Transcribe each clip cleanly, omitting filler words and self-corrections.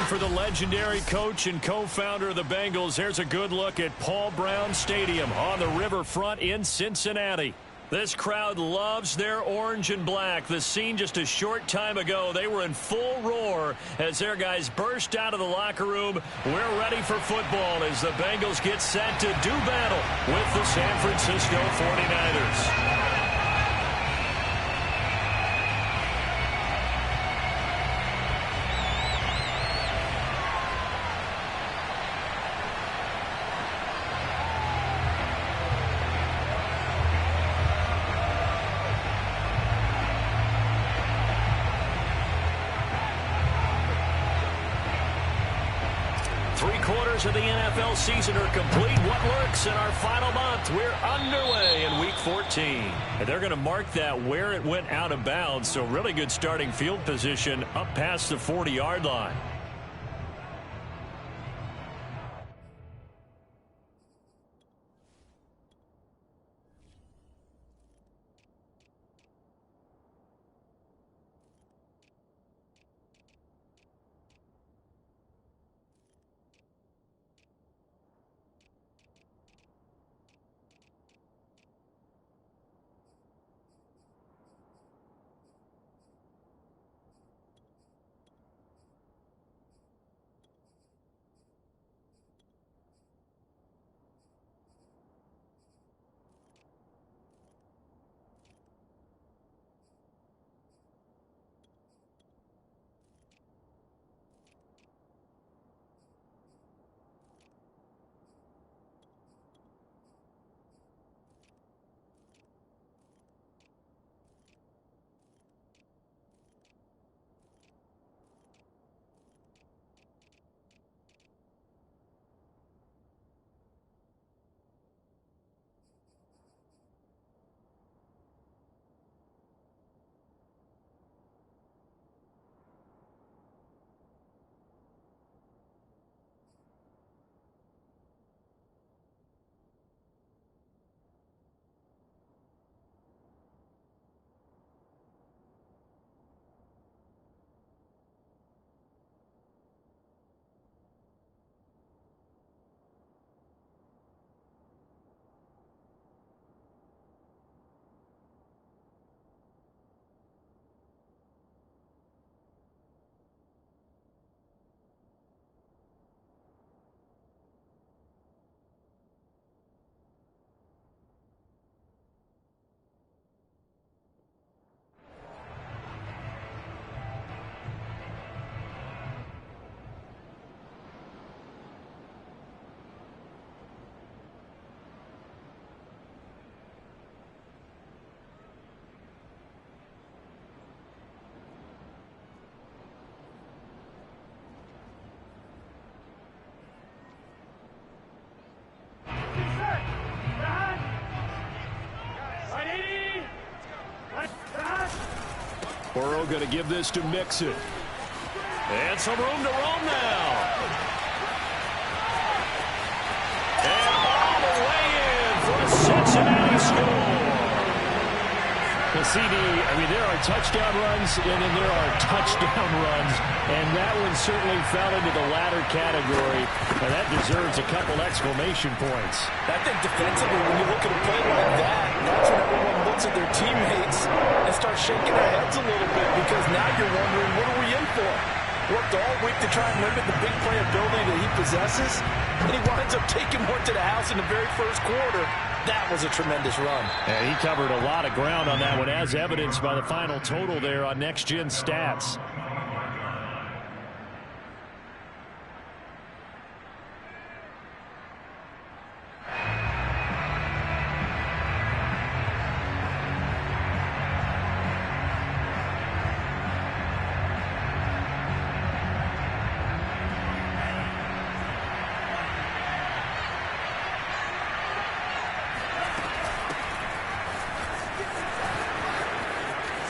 for the legendary coach and co-founder of the Bengals, here's a good look at Paul Brown Stadium on the riverfront in Cincinnati. This crowd loves their orange and black. The scene just a short time ago, they were in full roar as their guys burst out of the locker room. We're ready for football as the Bengals get set to do battle with the San Francisco 49ers. Three-quarters of the NFL season are complete. What works in our final month? We're underway in Week 14. And they're going to mark that where it went out of bounds, so really good starting field position up past the 40-yard line. Burrow going to give this to Mixon. And some room to roam now. And all the way in for a Cincinnati score. The CD, there are touchdown runs and then there are touchdown runs. And that one certainly fell into the latter category. And that deserves a couple exclamation points. I think defensively, when you look at a play like that, that's when everyone looks at their teammates and starts shaking their heads a little bit, because now you're wondering, what are we in for? Worked all week to try and limit the big play ability that he possesses, and he winds up taking one to the house in the very first quarter. That was a tremendous run. And he covered a lot of ground on that one, as evidenced by the final total there on Next Gen Stats.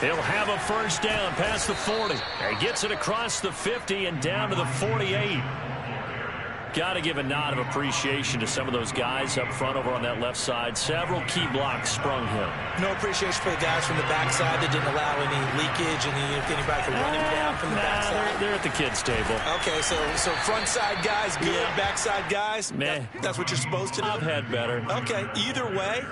He'll have a first down past the 40. He gets it across the 50 and down to the 48. Got to give a nod of appreciation to some of those guys up front over on that left side. Several key blocks sprung him. No appreciation for the guys from the backside that didn't allow any leakage and anybody could run him down from the backside. They're at the kids' table. Okay, so front side guys, good. Yeah. Backside guys, that's what you're supposed to do? I've had better. Okay, either way,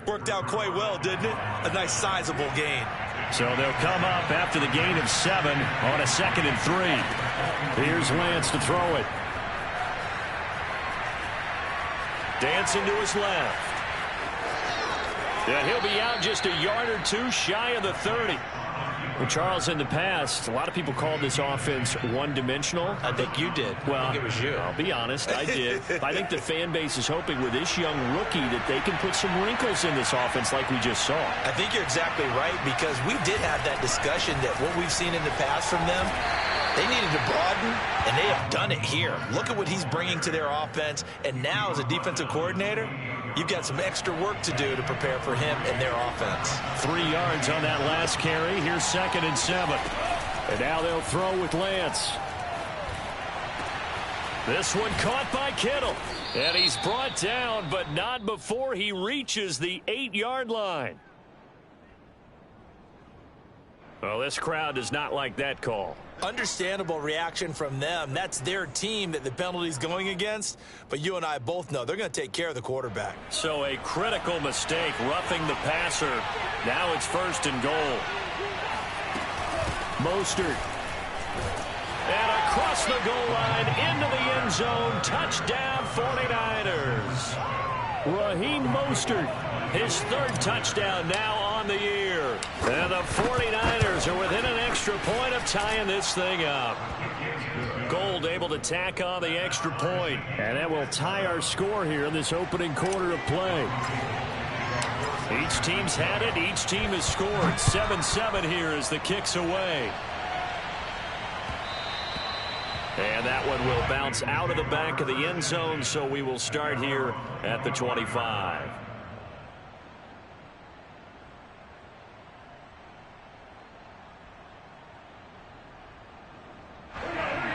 worked out quite well, didn't it? A nice sizable gain. So they'll come up after the gain of 7 on a 2nd and 3. Here's Lance to throw it. Dancing to his left. And he'll be out just a yard or 2 shy of the 30. Well, Charles, in the past, a lot of people called this offense one-dimensional. I think you did. Well, I think it was you. I'll be honest, I did. I think the fan base is hoping with this young rookie that they can put some wrinkles in this offense like we just saw. I think you're exactly right, because we did have that discussion that what we've seen in the past from them, they needed to broaden, and they have done it here. Look at what he's bringing to their offense, and now as a defensive coordinator, you've got some extra work to do to prepare for him and their offense. 3 yards on that last carry. Here's 2nd and 7. And now they'll throw with Lance. This one caught by Kittle. And he's brought down, but not before he reaches the 8-yard line. Well, this crowd does not like that call. Understandable reaction from them. That's their team that the penalty's going against. But you and I both know they're going to take care of the quarterback. So a critical mistake, roughing the passer. Now it's 1st and goal. Mostert. And across the goal line into the end zone. Touchdown 49ers. Raheem Mostert, his 3rd touchdown now on the year. And the 49ers are within an extra point of tying this thing up. Gold able to tack on the extra point. And that will tie our score here in this opening quarter of play. Each team's had it. Each team has scored. 7-7 here as the kick's away. And that one will bounce out of the back of the end zone, so we will start here at the 25.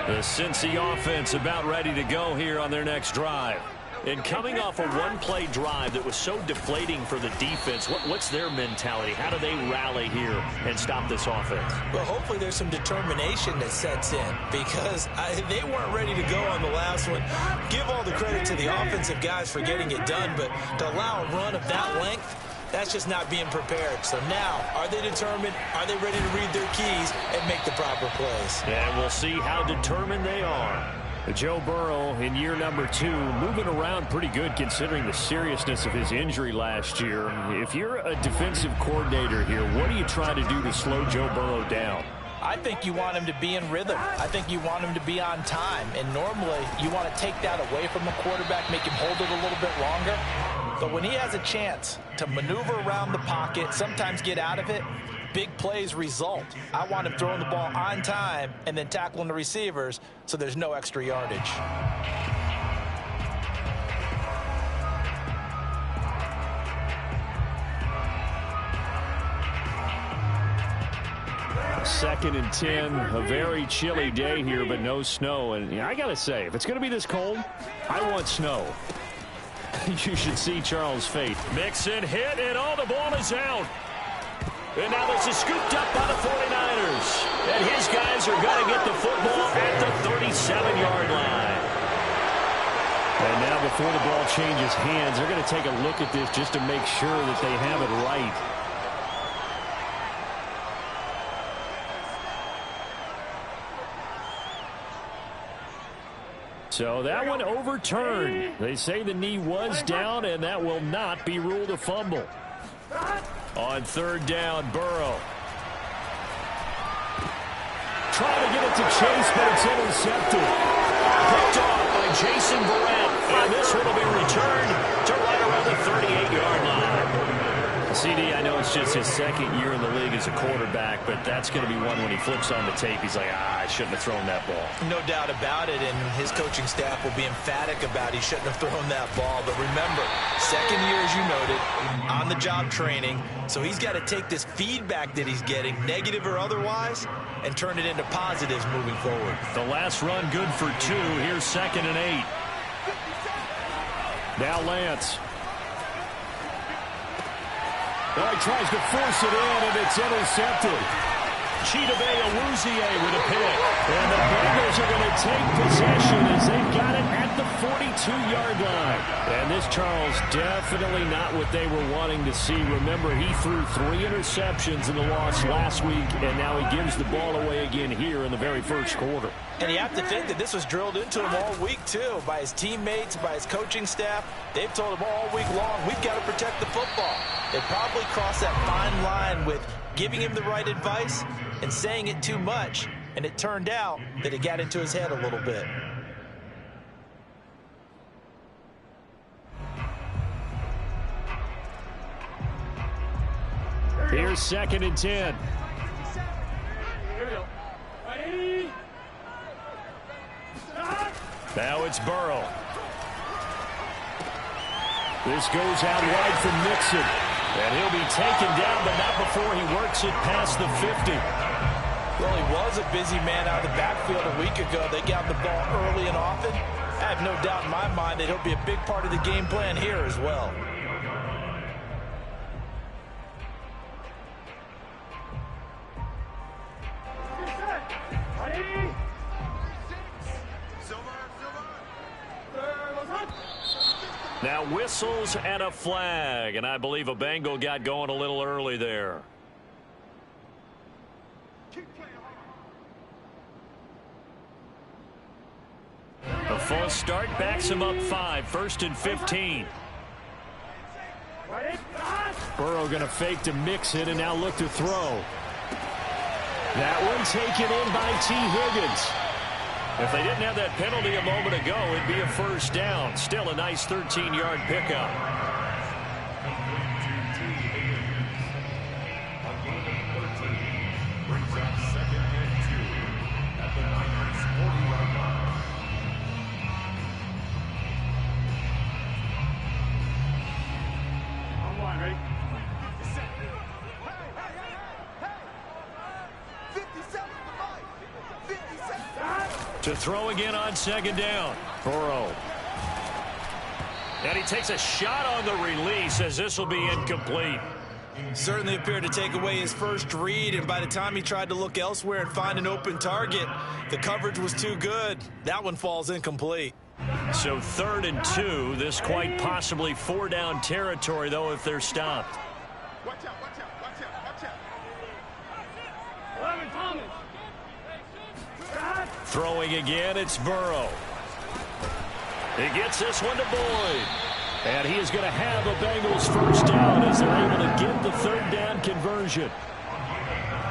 The Cincy offense about ready to go here on their next drive. And coming off a one-play drive that was so deflating for the defense, what's their mentality? How do they rally here and stop this offense? Well, hopefully there's some determination that sets in, because they weren't ready to go on the last one. Give all the credit to the offensive guys for getting it done, but to allow a run of that length, that's just not being prepared. So now, are they determined? Are they ready to read their keys and make the proper plays? And we'll see how determined they are. Joe Burrow in year number 2, moving around pretty good considering the seriousness of his injury last year. If you're a defensive coordinator here, what do you try to do to slow Joe Burrow down? I think you want him to be in rhythm. I think you want him to be on time. And normally, you want to take that away from the quarterback, make him hold it a little bit longer. But when he has a chance to maneuver around the pocket, sometimes get out of it, big plays result. I want him throwing the ball on time and then tackling the receivers so there's no extra yardage. Second and 10, a very chilly day here, but no snow. And I got to say, if it's going to be this cold, I want snow. You should see Charles' face. Mixon hit, and the ball is out. And now this is scooped up by the 49ers. And his guys are going to get the football at the 37-yard line. And now before the ball changes hands, they're going to take a look at this just to make sure that they have it right. So that one overturned. They say the knee was down, and that will not be ruled a fumble. On 3rd down, Burrow. Trying to get it to Chase, but it's intercepted. Picked off by Jason Barrett. And this one will be returned to right around the 38-yard line. CD, I know it's just his 2nd year in the league as a quarterback, but that's going to be one when he flips on the tape. He's like, I shouldn't have thrown that ball. No doubt about it, and his coaching staff will be emphatic about he shouldn't have thrown that ball. But remember, 2nd year, as you noted, on-the-job training, so he's got to take this feedback that he's getting, negative or otherwise, and turn it into positives moving forward. The last run good for 2. Here's 2nd and 8. Now Lance. Well, he tries to force it in, and it's intercepted. Chidobe Awuzie with a pick. And the Bengals are going to take possession as they've got it at the 42-yard line. And this, Charles, definitely not what they were wanting to see. Remember, he threw 3 interceptions in the loss last week, and now he gives the ball away again here in the very first quarter. And you have to think that this was drilled into him all week, too, by his teammates, by his coaching staff. They've told him all week long, we've got to protect the football. They probably crossed that fine line with giving him the right advice and saying it too much. And it turned out that it got into his head a little bit. Here's 2nd and 10. Now it's Burrow. This goes out wide from Mixon. And he'll be taken down, but not before he works it past the 50. Well, he was a busy man out of the backfield a week ago. They got the ball early and often. I have no doubt in my mind that he'll be a big part of the game plan here as well. Now whistles and a flag, and I believe a Bengal got going a little early there. A false start backs him up 5, 1st and 15. Burrow going to fake to mix it and now look to throw. That one taken in by T. Higgins. If they didn't have that penalty a moment ago, it'd be a first down. Still a nice 13-yard pickup. To throw again on 2nd down. Burrow. And he takes a shot on the release as this will be incomplete. Certainly appeared to take away his first read, and by the time he tried to look elsewhere and find an open target, the coverage was too good. That one falls incomplete. So 3rd and 2. This quite possibly 4-down territory, though, if they're stopped. Watch out, watch out, watch out, watch out. 11 Thomas. Throwing again, it's Burrow. He gets this one to Boyd. And he is going to have a Bengals first down as they're able to get the 3rd down conversion.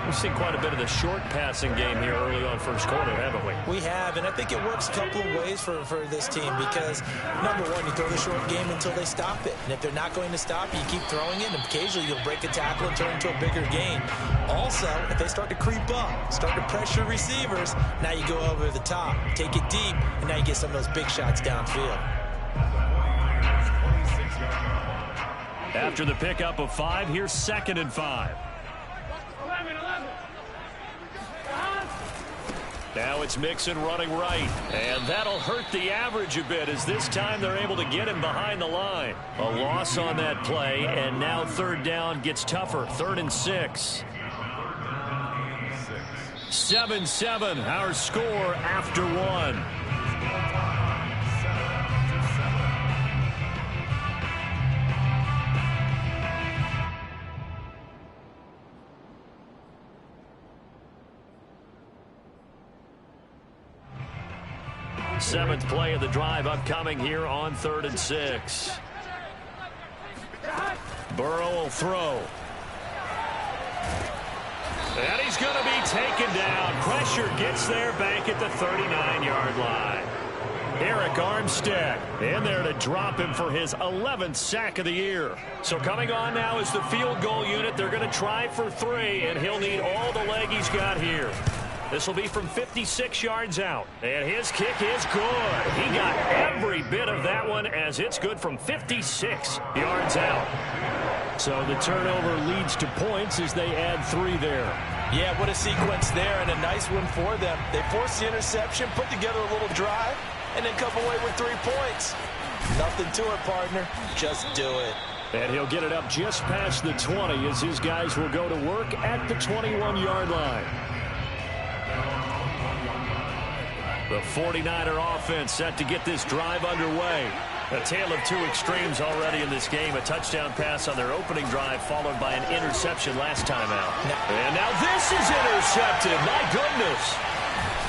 We've seen quite a bit of the short passing game here early on first quarter, haven't we? We have, and I think it works a couple of ways for this team because, number one, you throw the short game until they stop it. And if they're not going to stop you, you keep throwing it, and occasionally you'll break a tackle and turn it into a bigger gain. Also, if they start to creep up, start to pressure receivers, now you go over the top, take it deep, and now you get some of those big shots downfield. After the pickup of 5, here's 2nd and 5. Now it's Mixon running right, and that'll hurt the average a bit as this time they're able to get him behind the line. A loss on that play, and now 3rd down gets tougher, 3rd and 6. 7-7, our score after 1. Seventh play of the drive upcoming here on 3rd and 6. Burrow will throw. And he's going to be taken down. Pressure gets there back at the 39-yard line. Eric Armstead in there to drop him for his 11th sack of the year. So coming on now is the field goal unit. They're going to try for 3, and he'll need all the leg he's got here. This will be from 56 yards out. And his kick is good. He got every bit of that one as it's good from 56 yards out. So the turnover leads to points as they add 3 there. Yeah, what a sequence there and a nice one for them. They forced the interception, put together a little drive, and then come away with 3 points. Nothing to it, partner. Just do it. And he'll get it up just past the 20 as his guys will go to work at the 21-yard line. The 49er offense set to get this drive underway. A tale of two extremes already in this game. A touchdown pass on their opening drive followed by an interception last time out. And now this is intercepted. My goodness.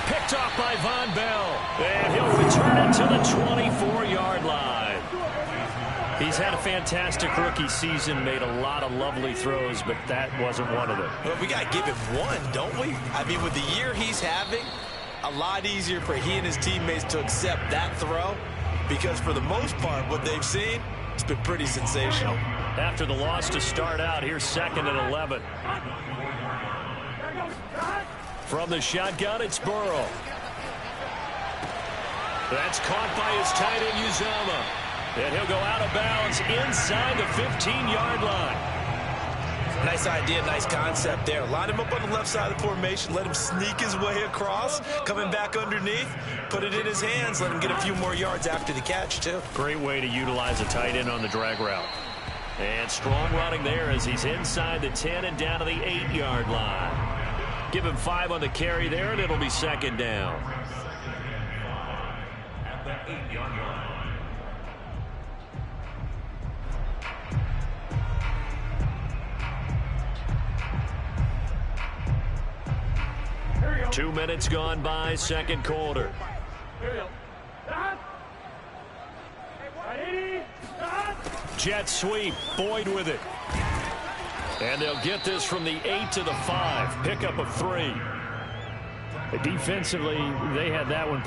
Picked off by Von Bell. And he'll return it to the 24-yard line. He's had a fantastic rookie season, made a lot of lovely throws, but that wasn't one of them. Well, we got to give him one, don't we? I mean, with the year he's having, a lot easier for he and his teammates to accept that throw because for the most part, what they've seen, it's been pretty sensational. After the loss to start out, here's 2nd and 11. From the shotgun, it's Burrow. That's caught by his tight end, Uzomah. And he'll go out of bounds inside the 15-yard line. Nice idea, nice concept there. Line him up on the left side of the formation. Let him sneak his way across. Coming back underneath. Put it in his hands. Let him get a few more yards after the catch, too. Great way to utilize a tight end on the drag route. And strong running there as he's inside the 10 and down to the 8-yard line. Give him 5 on the carry there, and it'll be 2nd down. At the 8-yard line. 2 minutes gone by, 2nd quarter. Jet sweep, Boyd with it. And they'll get this from the 8 to the 5. Pickup of 3. Defensively, they had that one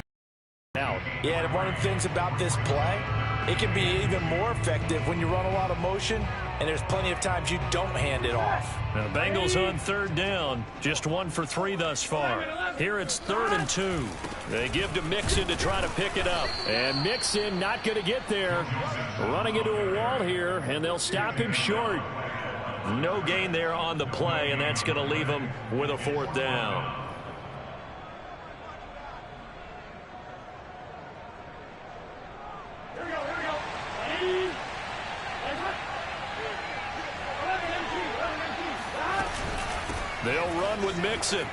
out. Yeah, and one of the things about this play, it can be even more effective when you run a lot of motion, and there's plenty of times you don't hand it off. Now, the Bengals on 3rd down, just 1 for 3 thus far. Here it's 3rd and 2. They give to Mixon to try to pick it up. And Mixon not going to get there. Running into a wall here, and they'll stop him short. No gain there on the play, and that's going to leave him with a 4th down. They'll run with Mixon.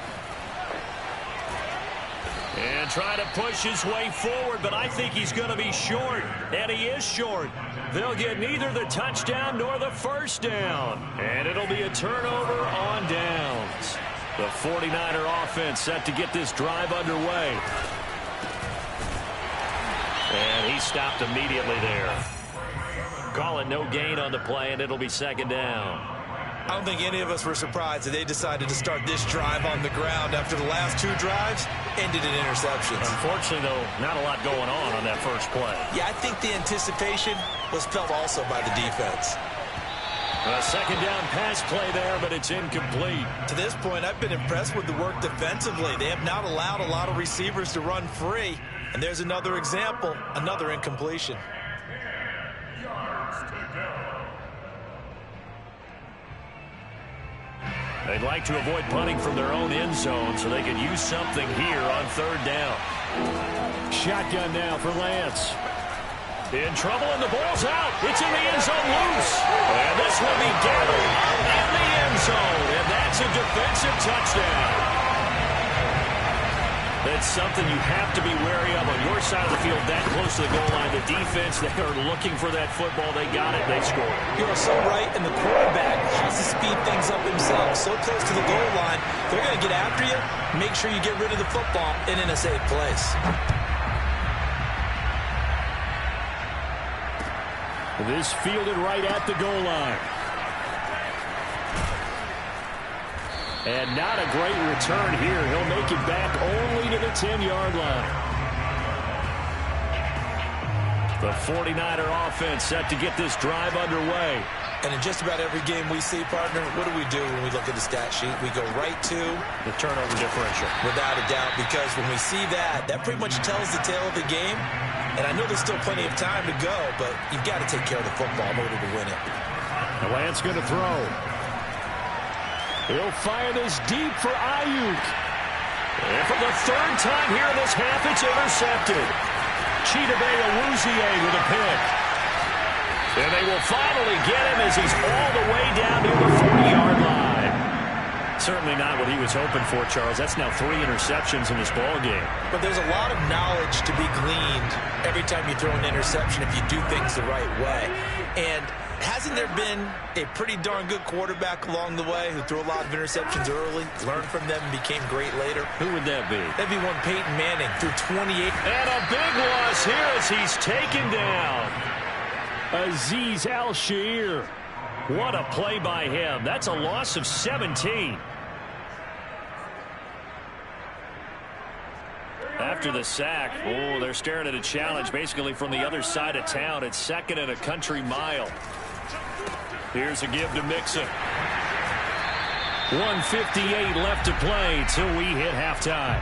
And try to push his way forward, but I think he's going to be short. And he is short. They'll get neither the touchdown nor the 1st down. And it'll be a turnover on downs. The 49er offense set to get this drive underway. And he stopped immediately there. Call it no gain on the play, and it'll be 2nd down. I don't think any of us were surprised that they decided to start this drive on the ground after the last 2 drives ended in interceptions. Unfortunately, though, not a lot going on that first play. Yeah, I think the anticipation was felt also by the defense. A 2nd down pass play there, but it's incomplete. To this point, I've been impressed with the work defensively. They have not allowed a lot of receivers to run free. And there's another example, another incompletion. They'd like to avoid punting from their own end zone so they could use something here on 3rd down. Shotgun now for Lance. In trouble, and the ball's out. It's in the end zone loose. And this will be gathered in the end zone. And that's a defensive touchdown. That's something you have to be wary of on your side of the field, that close to the goal line. The defense, they are looking for that football. They got it. They scored. You are so right, and the quarterback has to speed things up himself. So close to the goal line, they're going to get after you. Make sure you get rid of the football and in a safe place. This fielded right at the goal line. And not a great return here. He'll make it back only to the 10-yard line. The 49er offense set to get this drive underway. And in just about every game we see, partner, what do we do when we look at the stat sheet? We go right to the turnover differential. Without a doubt, because when we see that, that pretty much tells the tale of the game. And I know there's still plenty of time to go, but you've got to take care of the football in order to win it. The Lance going to throw. He'll fire this deep for Ayuk. And for the 3rd time here in this half, it's intercepted. with a pick. And they will finally get him as he's all the way down near the 40-yard line. Certainly not what he was hoping for, Charles. That's now 3 interceptions in this ball game. But there's a lot of knowledge to be gleaned every time you throw an interception if you do things the right way. And hasn't there been a pretty darn good quarterback along the way who threw a lot of interceptions early, learned from them, and became great later? Who would that be? That'd be one Peyton Manning, threw 28. And a big loss here as he's taken down. Azeez Al-Shaair. What a play by him. That's a loss of 17. After the sack, they're staring at a challenge basically from the other side of town. It's 2nd and a country mile. Here's a give to Mixon. 1:58 left to play till we hit halftime.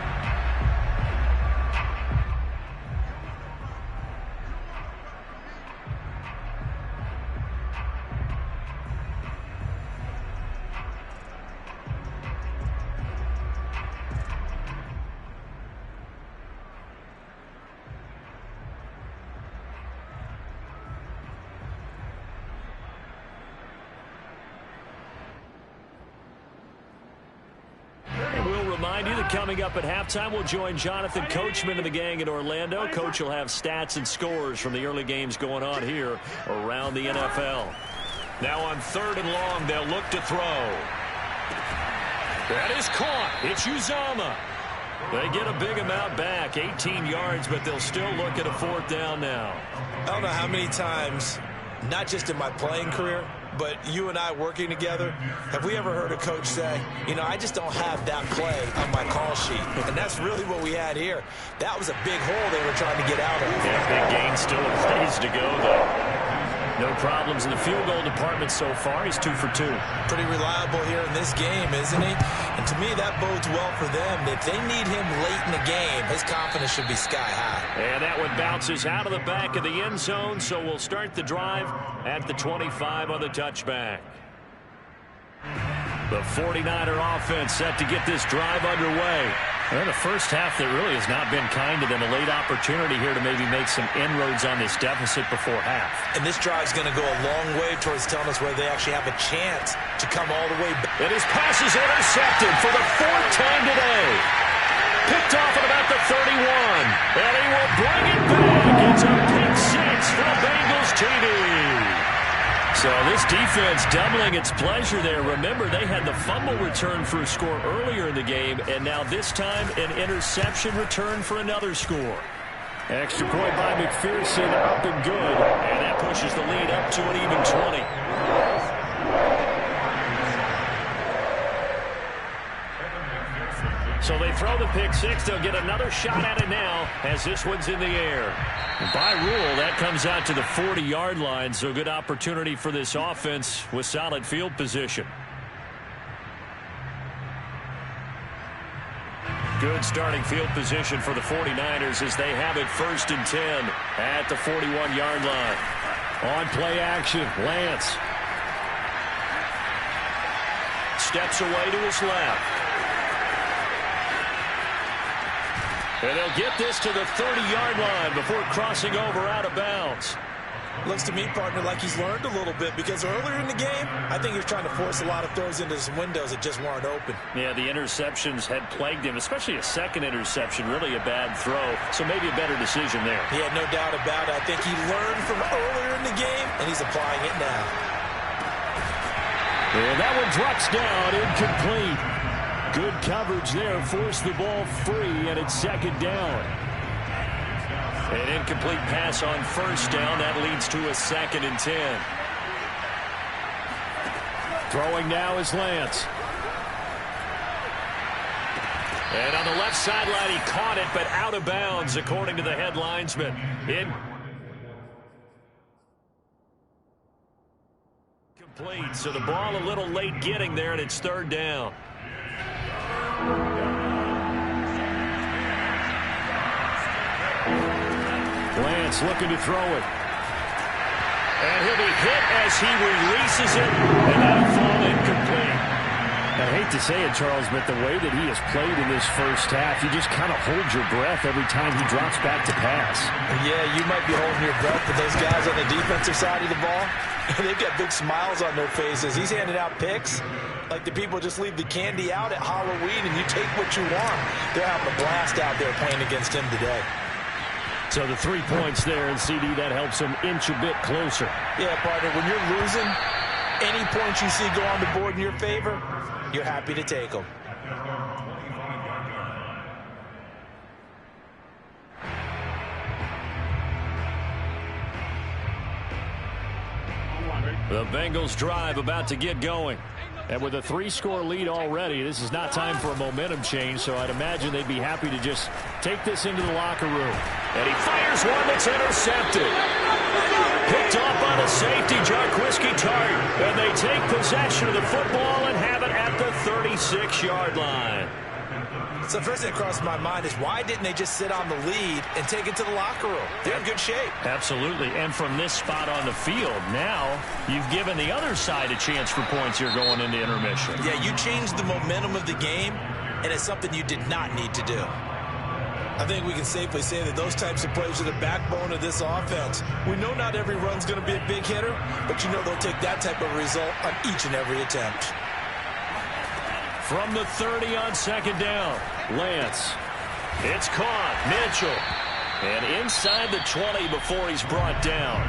Coming up at halftime, we'll join Jonathan Coachman and the gang in Orlando. Coach will have stats and scores from the early games going on here around the NFL. Now on 3rd and long, they'll look to throw. That is caught. It's Uzomah. They get a big amount back, 18 yards, but they'll still look at a 4th down now. I don't know how many times, not just in my playing career, but you and I working together, have we ever heard a coach say, you know, I just don't have that play on my call sheet? And that's really what we had here. That was a big hole they were trying to get out of. Yeah, big gain, still a ways to go, though. No problems in the field goal department so far. He's 2 for 2. Pretty reliable here in this game, isn't he? And to me, that bodes well for them. If they need him late in the game, his confidence should be sky high. And that one bounces out of the back of the end zone, so we'll start the drive at the 25 on the touchback. The 49er offense set to get this drive underway. Well, the first half that really has not been kind to them. A late opportunity here to maybe make some inroads on this deficit before half. And this drive's going to go a long way towards telling us whether they actually have a chance to come all the way back. And his pass is intercepted for the 4th time today. Picked off at about the 31. And he will bring it back. It's a pick 6 for the Bengals TD. So this defense doubling its pleasure there. Remember, they had the fumble return for a score earlier in the game, and now this time an interception return for another score. Extra point by McPherson, up and good. And that pushes the lead up to an even 20. So they throw the pick 6. They'll get another shot at it now as this one's in the air. By rule, that comes out to the 40-yard line, so good opportunity for this offense with solid field position. Good starting field position for the 49ers as they have it 1st and 10 at the 41-yard line. On play action, Lance steps away to his left. And they'll get this to the 30-yard line before crossing over out of bounds. Looks to me, partner, like he's learned a little bit because earlier in the game, I think he was trying to force a lot of throws into some windows that just weren't open. Yeah, the interceptions had plagued him, especially a second interception, really a bad throw. So maybe a better decision there. Yeah, no doubt about it. I think he learned from earlier in the game, and he's applying it now. And that one drops down, incomplete. Good coverage there, forced the ball free, and it's 2nd down. An incomplete pass on 1st down. That leads to a 2nd and 10. Throwing now is Lance. And on the left sideline, he caught it, but out of bounds, according to the head linesman. Incomplete, so the ball a little late getting there, and it's 3rd down. Lance looking to throw it. And he'll be hit as he releases it, and that'll fall incomplete. I hate to say it, Charles, but the way that he has played in this first half, you just kind of hold your breath every time he drops back to pass. Yeah, you might be holding your breath, but those guys on the defensive side of the ball, they've got big smiles on their faces. He's handing out picks like the people just leave the candy out at Halloween and you take what you want. They're having a blast out there playing against him today. So the 3 points there, and CD, that helps him inch a bit closer. Yeah, partner, when you're losing, any points you see go on the board in your favor, you're happy to take them. The Bengals drive about to get going. And with a 3-score lead already, this is not time for a momentum change, so I'd imagine they'd be happy to just take this into the locker room. And he fires one that's intercepted. Picked off by the safety, Jarquiski Tart. And they take possession of the football and have it at the 36-yard line. So the first thing that crossed my mind is why didn't they just sit on the lead and take it to the locker room? They're in good shape. Absolutely. And from this spot on the field, now you've given the other side a chance for points here going into intermission. Yeah, you changed the momentum of the game, and it's something you did not need to do. I think we can safely say that those types of plays are the backbone of this offense. We know not every run's going to be a big hitter, but you know they'll take that type of result on each and every attempt. From the 30 on second down, Lance. It's caught. Mitchell. And inside the 20 before he's brought down.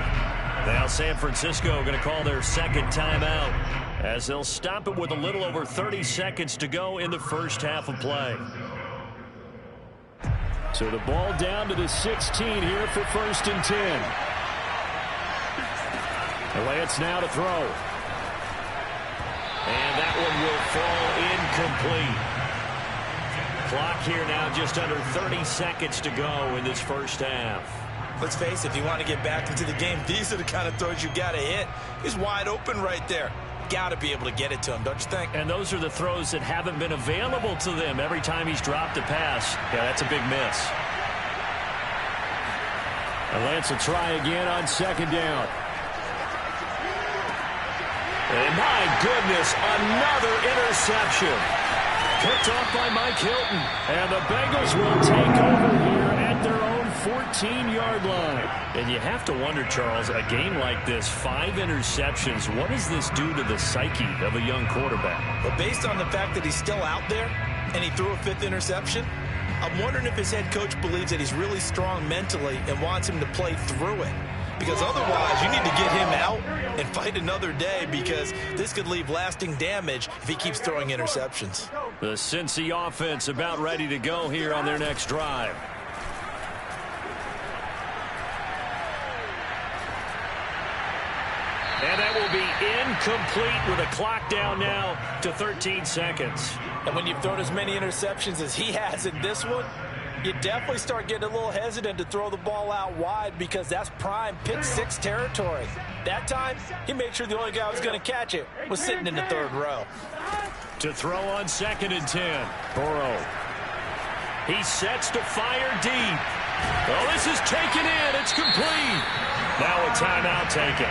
Now San Francisco going to call their second timeout as they'll stop it with a little over 30 seconds to go in the first half of play. So the ball down to the 16 here for 1st and 10. Lance now to throw. And that one will fall incomplete. Clock here now just under 30 seconds to go in this first half. Let's face it, if you want to get back into the game, these are the kind of throws you got to hit. He's wide open right there. Got to be able to get it to him, don't you think? And those are the throws that haven't been available to them every time he's dropped a pass. Yeah, that's a big miss. And Lance will try again on second down. And my goodness, another interception. Picked off by Mike Hilton. And the Bengals will take over here at their own 14-yard line. And you have to wonder, Charles, a game like this, 5 interceptions, what does this do to the psyche of a young quarterback? But based on the fact that he's still out there and he threw a 5th interception, I'm wondering if his head coach believes that he's really strong mentally and wants him to play through it. Because otherwise, you need to get him out and fight another day because this could leave lasting damage if he keeps throwing interceptions. The Cincy offense about ready to go here on their next drive. And that will be incomplete with a clock down now to 13 seconds. And when you've thrown as many interceptions as he has in this one, you definitely start getting a little hesitant to throw the ball out wide because that's prime pick 6 territory. That time, he made sure the only guy who was going to catch it was sitting in the 3rd row. To throw on 2nd and 10, Burrow. He sets to fire deep. Oh, this is taken in. It's complete. Now a timeout taken.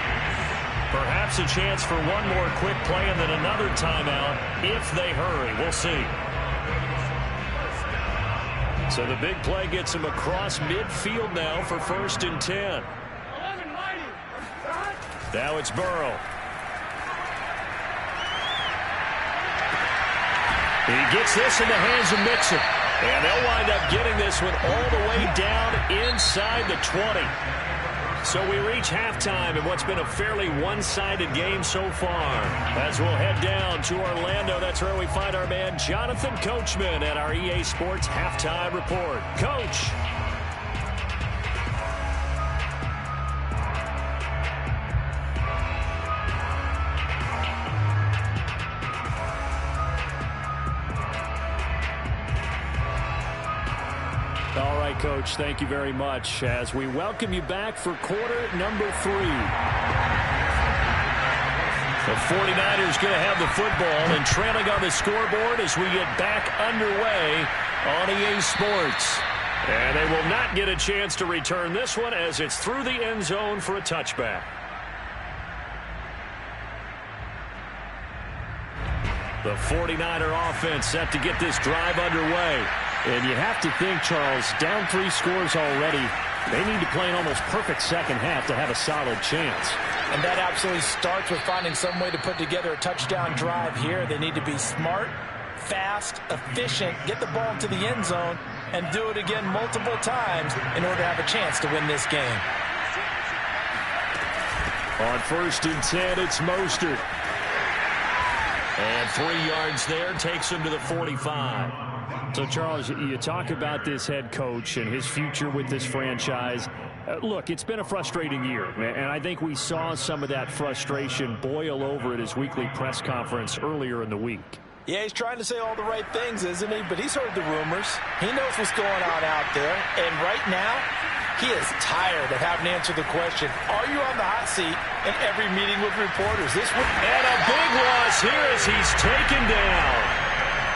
Perhaps a chance for one more quick play and then another timeout if they hurry. We'll see. So the big play gets him across midfield now for 1st and 10. Now it's Burrow. He gets this in the hands of Mixon. And they'll wind up getting this one all the way down inside the 20. So we reach halftime in what's been a fairly one-sided game so far. As we'll head down to Orlando, that's where we find our man Jonathan Coachman at our EA Sports Halftime Report. Coach. All right, Coach, thank you very much as we welcome you back for quarter number 3. The 49ers going to have the football and trailing on the scoreboard as we get back underway on EA Sports. And they will not get a chance to return this one as it's through the end zone for a touchback. The 49er offense set to get this drive underway. And you have to think, Charles, down 3 scores already. They need to play an almost perfect second half to have a solid chance. And that absolutely starts with finding some way to put together a touchdown drive here. They need to be smart, fast, efficient, get the ball into the end zone, and do it again multiple times in order to have a chance to win this game. On 1st and 10, it's Mostert. And 3 yards there takes him to the 45. So, Charles, you talk about this head coach and his future with this franchise. Look, it's been a frustrating year, and I think we saw some of that frustration boil over at his weekly press conference earlier in the week. Yeah, he's trying to say all the right things, isn't he? But he's heard the rumors. He knows what's going on out there. And right now, he is tired of having to answer the question, are you on the hot seat in every meeting with reporters? And a big loss here as he's taken down.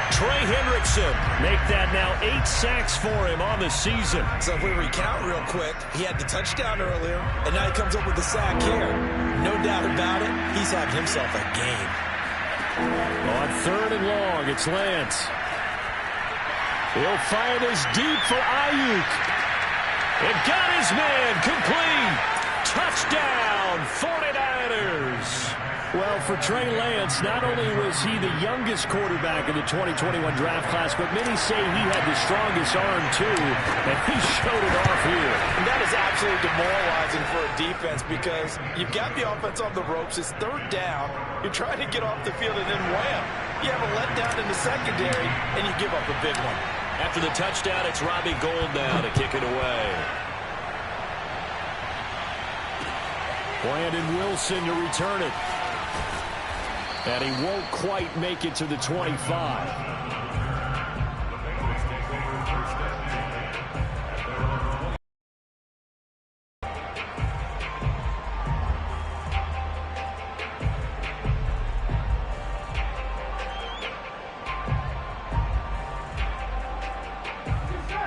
Trey Hendrickson make that now 8 sacks for him on the season. So if we recount real quick, he had the touchdown earlier, and now he comes up with the sack here. No doubt about it, he's having himself a game. On 3rd and long, it's Lance. He'll fire this deep for Ayuk. It got his man complete. Touchdown, 49ers. Well, for Trey Lance, not only was he the youngest quarterback in the 2021 draft class, but many say he had the strongest arm, too, and he showed it off here. And that is absolutely demoralizing for a defense because you've got the offense on the ropes. It's 3rd down. You're trying to get off the field, and then wham, you have a letdown in the secondary, and you give up a big one. After the touchdown, it's Robbie Gould now to kick it away. Brandon Wilson to return it. And he won't quite make it to the 25.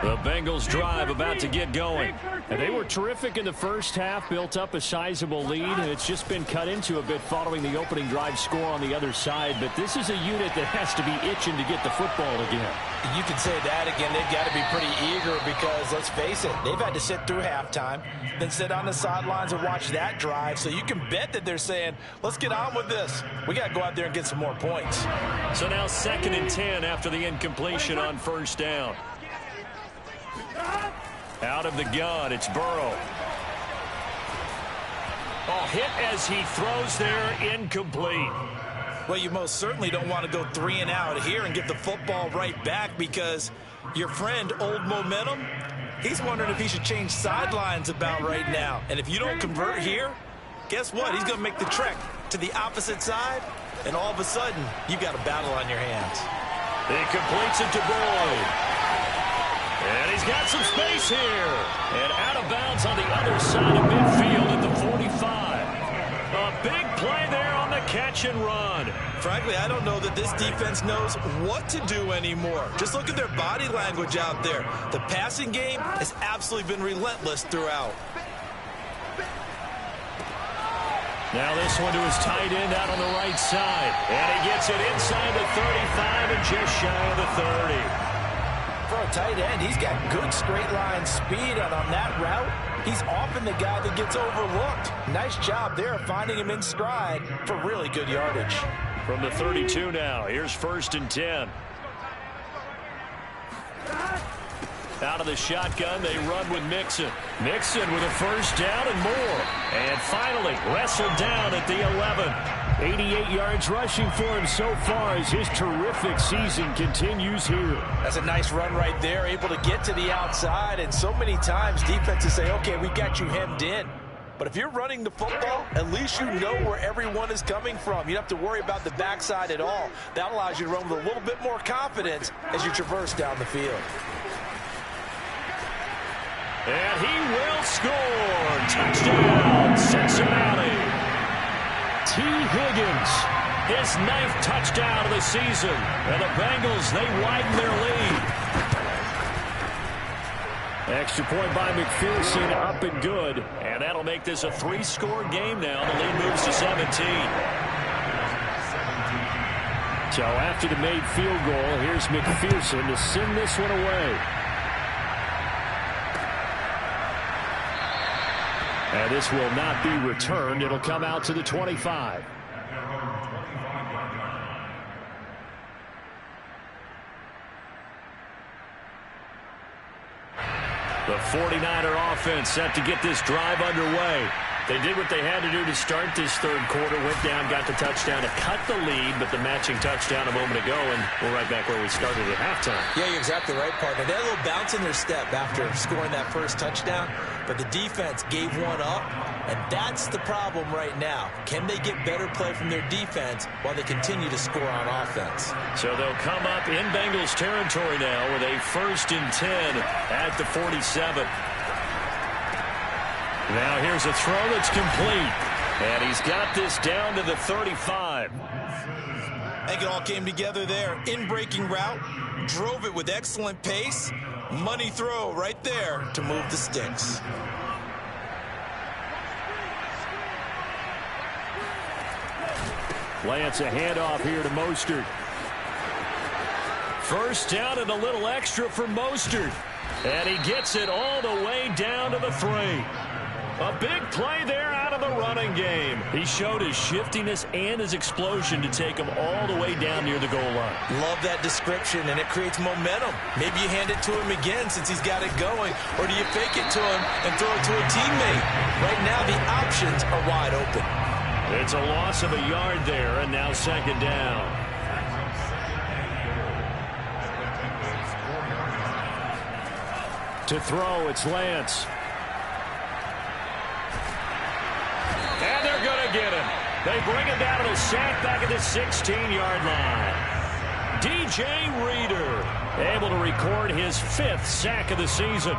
The Bengals drive about to get going. And they were terrific in the first half, built up a sizable lead, and it's just been cut into a bit following the opening drive score on the other side. But this is a unit that has to be itching to get the football again. You can say that again. They've got to be pretty eager because, let's face it, they've had to sit through halftime, then sit on the sidelines and watch that drive. So you can bet that they're saying, let's get on with this. We got to go out there and get some more points. So now 2nd and 10 after the incompletion on 1st down. Out of the gun, it's Burrow. Oh, hit as he throws there, incomplete. Well, you most certainly don't want to go 3 and out here and get the football right back because your friend, Old Momentum, he's wondering if he should change sidelines about right now. And if you don't convert here, guess what? He's going to make the trek to the opposite side, and all of a sudden, you've got a battle on your hands. He completes it to Boyd. And he's got some space here. And out of bounds on the other side of midfield at the 45. A big play there on the catch and run. Frankly, I don't know that this defense knows what to do anymore. Just look at their body language out there. The passing game has absolutely been relentless throughout. Now this one to his tight end out on the right side. And he gets it inside the 35 and just shy of the 30. For a tight end, he's got good straight line speed, and on that route, he's often the guy that gets overlooked. Nice job there finding him in stride for really good yardage. From the 32 now, here's 1st and 10. Out of the shotgun, they run with Mixon. Mixon with a 1st down and more. And finally, wrestled down at the 11. 88 yards rushing for him so far as his terrific season continues here. That's a nice run right there, able to get to the outside. And so many times defenses say, okay, we got you hemmed in. But if you're running the football, at least you know where everyone is coming from. You don't have to worry about the backside at all. That allows you to run with a little bit more confidence as you traverse down the field. And he will score. Touchdown, Cincinnati. T. Higgins, his 9th touchdown of the season. And the Bengals, they widen their lead. Extra point by McPherson, up and good. And that'll make this a 3-score game now. The lead moves to 17. So after the made field goal, here's McPherson to send this one away. And this will not be returned. It'll come out to the 25. The 49er offense set to get this drive underway. They did what they had to do to start this third quarter. Went down, got the touchdown to cut the lead, but the matching touchdown a moment ago, and we're right back where we started at halftime. Yeah, you're exactly right, partner. They had a little bounce in their step after scoring that first touchdown, but the defense gave one up, and that's the problem right now. Can they get better play from their defense while they continue to score on offense? So they'll come up in Bengals territory now with a 1st and 10 at the 47. Now here's a throw that's complete. And he's got this down to the 35. I think it all came together there. In-breaking route, drove it with excellent pace. Money throw right there to move the sticks. Lance, a handoff here to Mostert. First down and a little extra for Mostert. And he gets it all the way down to the 3. A big play there out of the running game. He showed his shiftiness and his explosion to take him all the way down near the goal line. Love that description, and it creates momentum. Maybe you hand it to him again since he's got it going, or do you fake it to him and throw it to a teammate? Right now, the options are wide open. It's a loss of a yard there, and now 2nd down. To throw, it's Lance. And they're going to get him. They bring it down to the sack back at the 16-yard line. DJ Reader able to record his 5th sack of the season.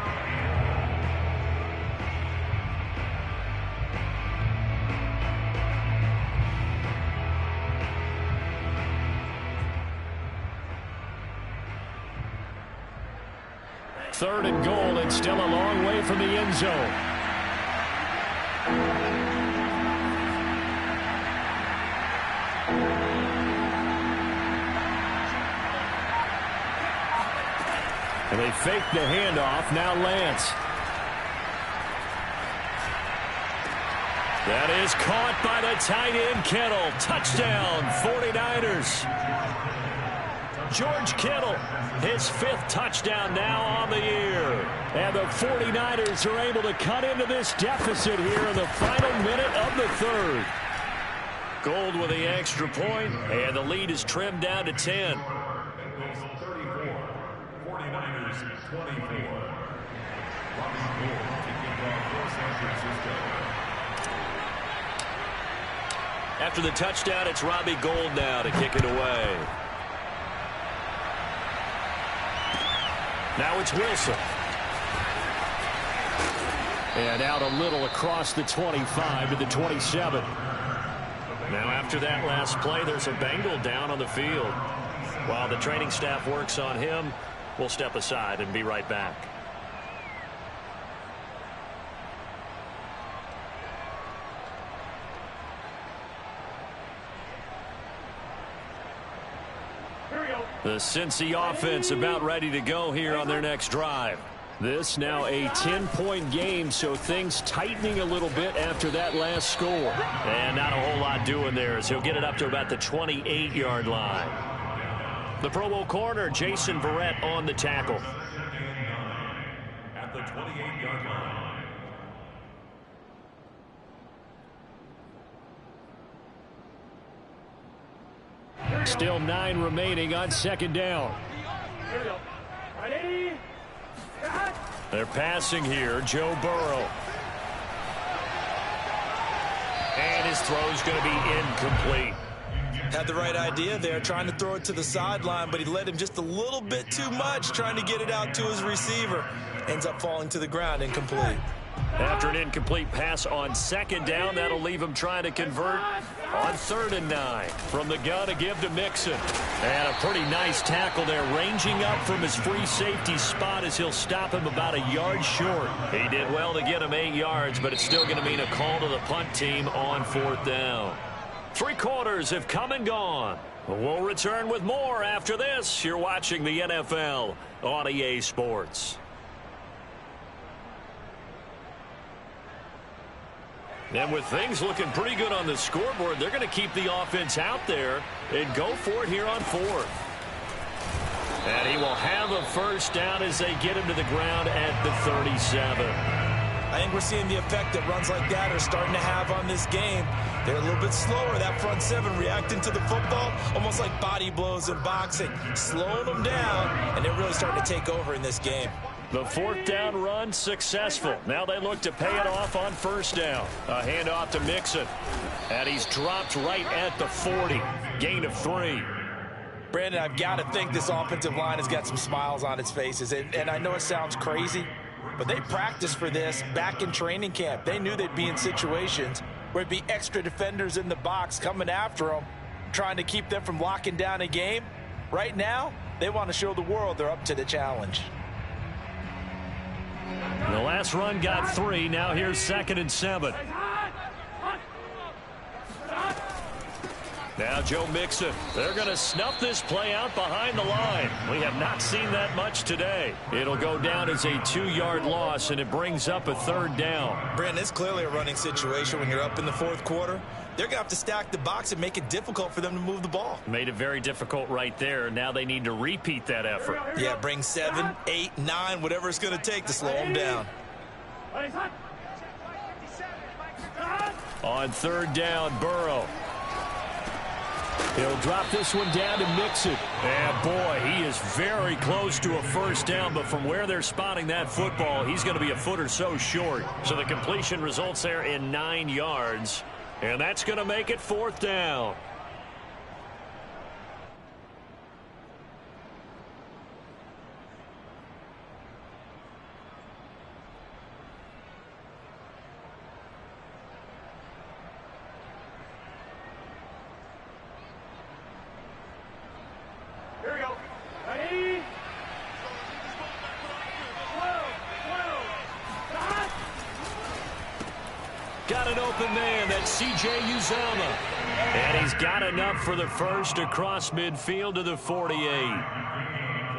Third and goal, and still a long way from the end zone. And they fake the handoff. Now Lance. That is caught by the tight end Kittle. Touchdown, 49ers. George Kittle, his 5th touchdown now on the year. And the 49ers are able to cut into this deficit here in the final minute of the 3rd. Gold with the extra point, and the lead is trimmed down to 10. 49ers 24. After the touchdown, it's Robbie Gould now to kick it away. Now it's Wilson. And out a little across the 25 to the 27. Now after that last play, there's a Bengal down on the field. While the training staff works on him, we'll step aside and be right back. The Cincy offense about ready to go here on their next drive. This now a 10-point game, so things tightening a little bit after that last score. And not a whole lot doing there as he'll get it up to about the 28-yard line. The Pro Bowl corner, Jason Verrett, on the tackle. At the 28-yard line. Still 9 remaining on 2nd down. They're passing here, Joe Burrow. And his throw's going to be incomplete. Had the right idea there, trying to throw it to the sideline, but he led him just a little bit too much, trying to get it out to his receiver. Ends up falling to the ground, incomplete. After an incomplete pass on 2nd down, that'll leave him trying to convert on 3rd and 9. From the gun to give to Mixon. And a pretty nice tackle there, ranging up from his free safety spot as he'll stop him about a yard short. He did well to get him 8 yards, but it's still going to mean a call to the punt team on 4th down. 3 quarters have come and gone. We'll return with more after this. You're watching the NFL on EA Sports. And with things looking pretty good on the scoreboard, they're going to keep the offense out there and go for it here on fourth. And he will have a first down as they get him to the ground at the 37. I think we're seeing the effect that runs like that are starting to have on this game. They're a little bit slower, that front seven reacting to the football, almost like body blows in boxing, slowing them down, and they're really starting to take over in this game. The fourth down run successful. Now they look to pay it off on first down. A handoff to Mixon. And he's dropped right at the 40. Gain of 3. Brandon, I've got to think this offensive line has got some smiles on its faces. And I know it sounds crazy, but they practiced for this back in training camp. They knew they'd be in situations where it'd be extra defenders in the box coming after them, trying to keep them from locking down a game. Right now, they want to show the world they're up to the challenge. The last run got 3. Now here's 2nd and 7. Now Joe Mixon. They're going to snuff this play out behind the line. We have not seen that much today. It'll go down as a 2-yard loss, and it brings up a 3rd down. Brandon, it's clearly a running situation when you're up in the 4th quarter. They're going to have to stack the box and make it difficult for them to move the ball. Made it very difficult right there. Now they need to repeat that effort. Yeah, bring 7, 8, 9, whatever it's going to take to slow them down. On 3rd down, Burrow. He'll drop this one down to Mixon. And boy, he is very close to a first down, but from where they're spotting that football, he's going to be a foot or so short. So the completion results there in 9 yards. And that's going to make it 4th down. Here we go. Ready? Got an open man. That's C.J. Uzomah. And he's got enough for the first across midfield to the 48.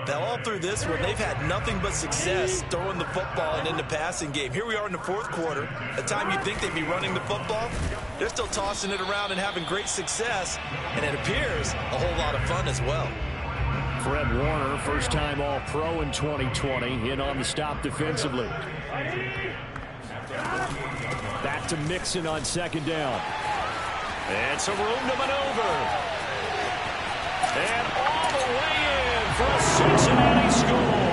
Now, all through this one, they've had nothing but success throwing the football and in the passing game. Here we are in the 4th quarter. The time you think they'd be running the football, they're still tossing it around and having great success. And it appears a whole lot of fun as well. Fred Warner, first-time All-Pro in 2020, in on the stop defensively. Back to Mixon on 2nd down. And some room to maneuver. And all the way in for a Cincinnati score.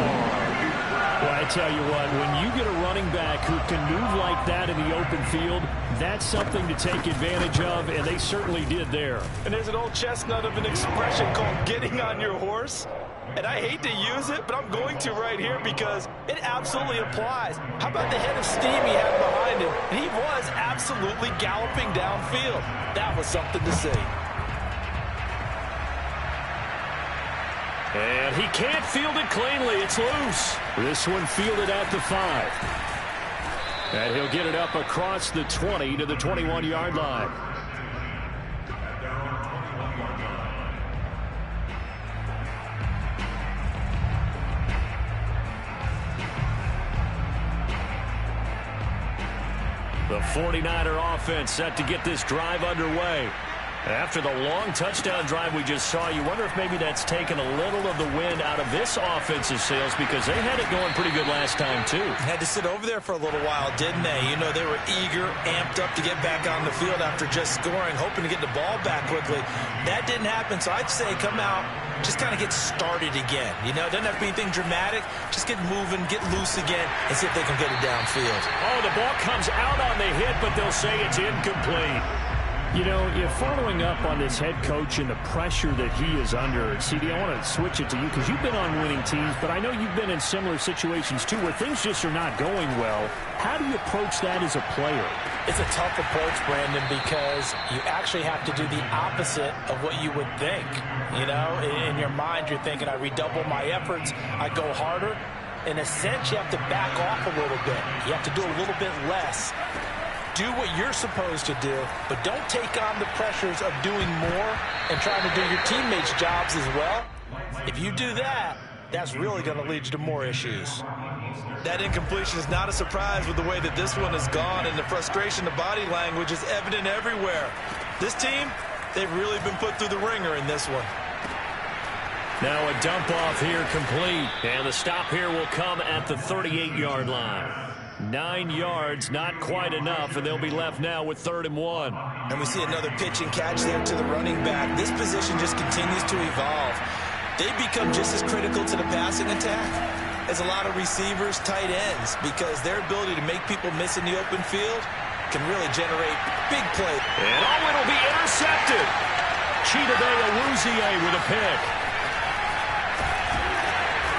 Well, I tell you what, when you get a running back who can move like that in the open field, that's something to take advantage of, and they certainly did there. And there's an old chestnut of an expression called getting on your horse. And I hate to use it, but I'm going to right here because it absolutely applies. How about the head of steam he had behind him? And he was absolutely galloping downfield. That was something to see. And he can't field it cleanly. It's loose. This one fielded at the 5. And he'll get it up across the 20 to the 21-yard line. The 49er offense set to get this drive underway. After the long touchdown drive we just saw, you wonder if maybe that's taken a little of the wind out of this offensive sails because they had it going pretty good last time, too. Had to sit over there for a little while, didn't they? You know, they were eager, amped up to get back on the field after just scoring, hoping to get the ball back quickly. That didn't happen, so I'd say come out, just kind of get started again. You know, it doesn't have to be anything dramatic. Just get moving, get loose again, and see if they can get it downfield. Oh, the ball comes out on the hit, but they'll say it's incomplete. You know, following up on this head coach and the pressure that he is under, CD, I want to switch it to you because you've been on winning teams, but I know you've been in similar situations too where things just are not going well. How do you approach that as a player? It's a tough approach, Brandon, because you actually have to do the opposite of what you would think. You know, in your mind, you're thinking, I redouble my efforts, I go harder. In a sense, you have to back off a little bit. You have to do a little bit less do what you're supposed to do, but don't take on the pressures of doing more and trying to do your teammates' jobs as well. If you do that, that's really going to lead you to more issues. That incompletion is not a surprise with the way that this one has gone, and the frustration, the body language is evident everywhere. This team, they've really been put through the ringer in this one. Now a dump off here complete, and the stop here will come at the 38-yard line. 9 yards, not quite enough, and they'll be left now with 3rd and 1. And we see another pitch and catch there to the running back. This position just continues to evolve. They become just as critical to the passing attack as a lot of receivers, tight ends, because their ability to make people miss in the open field can really generate big plays. And it'll be intercepted. Chidobe with a pick.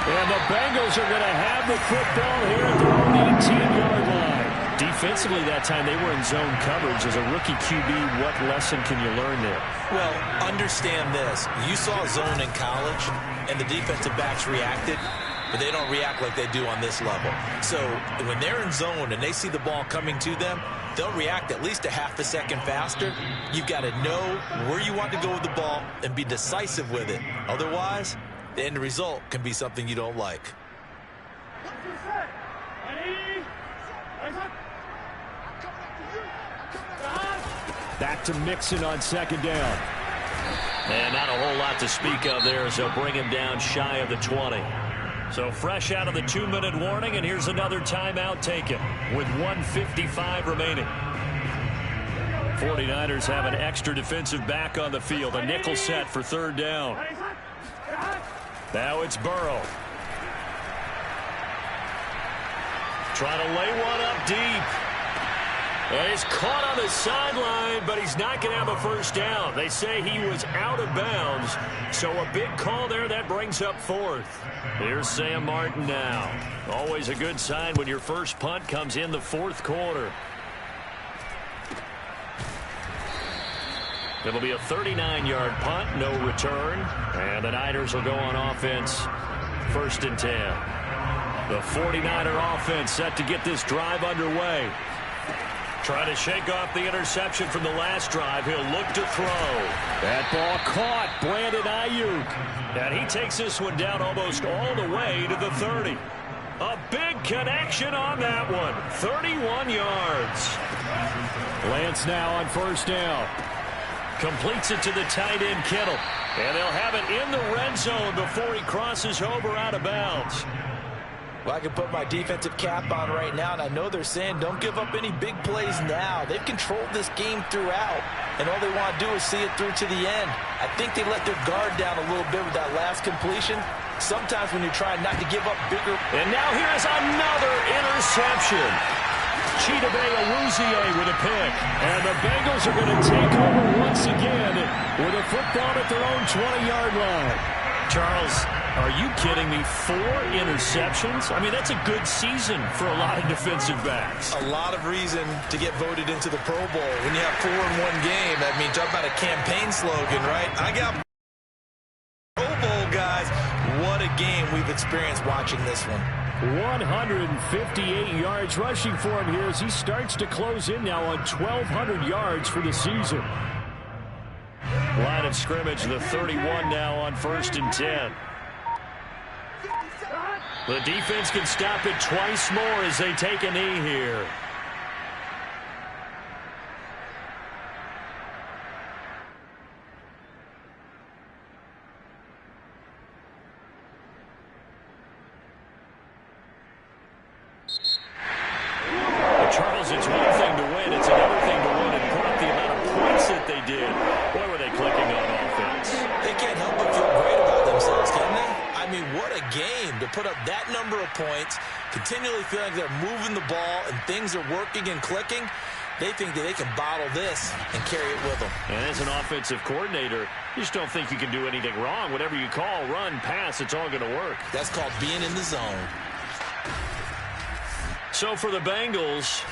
And the Bengals are going to have the football here at their own 18-yard line. Defensively that time, they were in zone coverage. As a rookie QB, what lesson can you learn there? Well, understand this. You saw zone in college, and the defensive backs reacted, but they don't react like they do on this level. So when they're in zone and they see the ball coming to them, they'll react at least a half a second faster. You've got to know where you want to go with the ball and be decisive with it. Otherwise, the end result can be something you don't like. Back to Mixon on 2nd down. And not a whole lot to speak of there, as they'll bring him down shy of the 20. So fresh out of the 2-minute warning, and here's another timeout taken with 1:55 remaining. 49ers have an extra defensive back on the field. A nickel set for 3rd down. Now it's Burrow. Trying to lay one up deep. And he's caught on the sideline, but he's not going to have a 1st down. They say he was out of bounds, so a big call there that brings up 4th. Here's Sam Martin now. Always a good sign when your first punt comes in the 4th quarter. It'll be a 39-yard punt, no return. And the Niners will go on offense, 1st and 10. The 49er offense set to get this drive underway. Trying to shake off the interception from the last drive. He'll look to throw. That ball caught. Brandon Ayuk. And he takes this one down almost all the way to the 30. A big connection on that one. 31 yards. Lance now on 1st down. Completes it to the tight end, Kittle. And they'll have it in the red zone before he crosses over out of bounds. Well, I can put my defensive cap on right now, and I know they're saying don't give up any big plays now. They've controlled this game throughout, and all they want to do is see it through to the end. I think they let their guard down a little bit with that last completion. Sometimes when you're trying not to give up bigger. And now here's another interception. Chidobe with a pick. And the Bengals are going to take over once again with a football at their own 20-yard line. Charles, are you kidding me? 4 interceptions? I mean, that's a good season for a lot of defensive backs. A lot of reason to get voted into the Pro Bowl. When you have 4 in one game, I mean, talk about a campaign slogan, right? I got Pro Bowl guys. What a game we've experienced watching this one. 158 yards rushing for him here as he starts to close in now on 1,200 yards for the season. Line of scrimmage, the 31 now on 1st and 10. The defense can stop it twice more as they take a knee here. Well, Charles, it's one thing to win. It's another thing to win and put up the amount of points that they did. Boy, were they clicking on offense. They can't help but feel great about themselves, can they? I mean, what a game to put up that number of points, continually feeling they're moving the ball and things are working and clicking. They think that they can bottle this and carry it with them. And as an offensive coordinator, you just don't think you can do anything wrong. Whatever you call, run, pass, it's all going to work. That's called being in the zone. So for the Bengals,